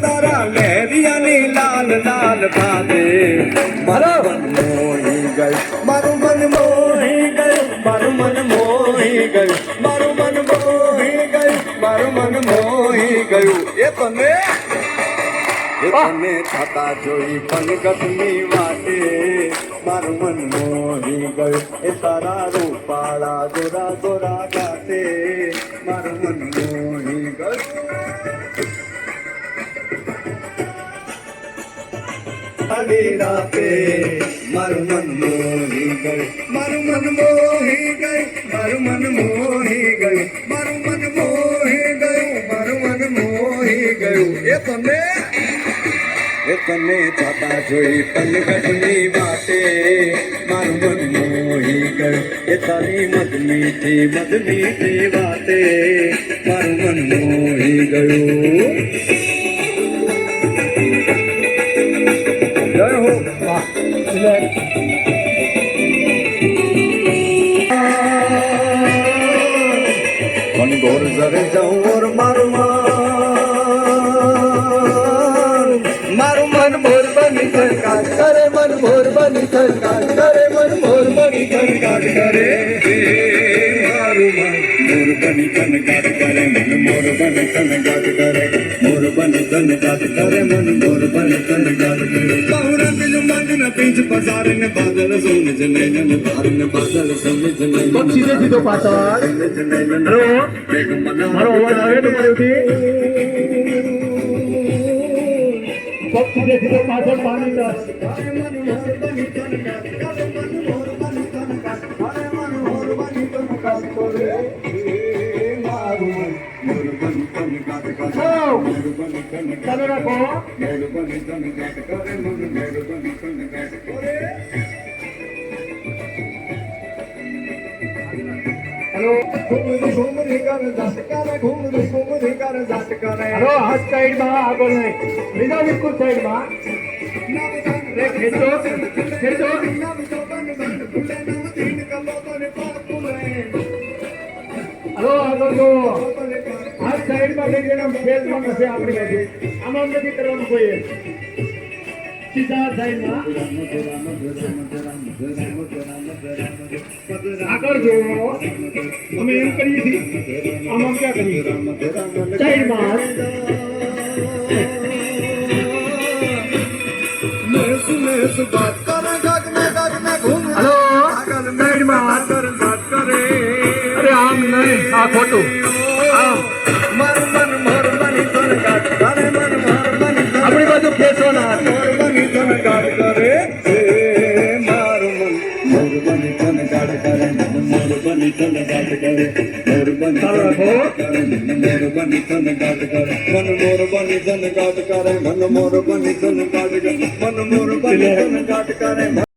તારા લહેરિયાની લાલ લાલ ભાવે મારું મન મોહી ગયું મારું મન મોહી ગયું મારું મન મોહી ગયું મારું મન મોહી ગયું મારું મન મોહી ગયું એ તને થતા જોઈ પલકતની વાટે મારું મન મોહી ગયું એ તારા રૂપાળા ગોરા ગોરા ગાતે મારું મન મોહી ગયું રાતે મારું મન મોહી ગયું મારું મન મોહી ગયું મારું મન મોહી ગયું મારું મન મોહી ગયું મારું મન મોહી ગયું એ તને થતા જોઈ પલકતની વાતે મારું મન મોહી ગયું એ તારી મધમીઠી મધમીઠી વાતે મારું મન મોહી ગયું ઘોર જરે જાઉં ઓર મારું મન ભોર બની સરકાર કરે મન ભોર બની સરકાર કરે મન ભોર બની સરકાર કરે મારું મન મોર બની કનગાટ કરે મન મોર બની કનગાટ કરે મોર બની કનગાટ કરે મન મોર બની કનગાટ કરે પૌરા દિલ મગન પીંચ પસાર ને બાદલ સોન જનૈન ને બાર ને બાદલ સમજ નહીં પગ સીધે સીધો પાછળ હેલો મારો અવાજ આવે તો મારુથી પગ સીધે સીધો પાછળ પાણી દસ ચાલો રાખો હેલો હેલો હાથ સાઈડમાં આગળ નહીં બીજા બિલકુલ સાઈડમાં ખેંચો ખેંચો હેલો આગળ જો હાથ સાઈડમાં લઈ જઈને ફેસમાં નથી આપણી પાસે આમાં નથી કરવાનું કોઈ સીધા સાઈડમાં આગળ જો અમે એમ કરીએ છીએ આમાં ક્યાં કરીએ સાઈડમાં હેલો સાઈડમાં અરે આમ નહીં આ ખોટું આપણી બાજુ ફેસો ના કરે મારું મન મોર બની કનગાટ કરે મોર બની કનગાટ કરે મોર બની કનગાટ કરે મન મોર બની કનગાટ કરે મન મોર બની કનગાટ કરે મન મોર બની કનગાટ કરે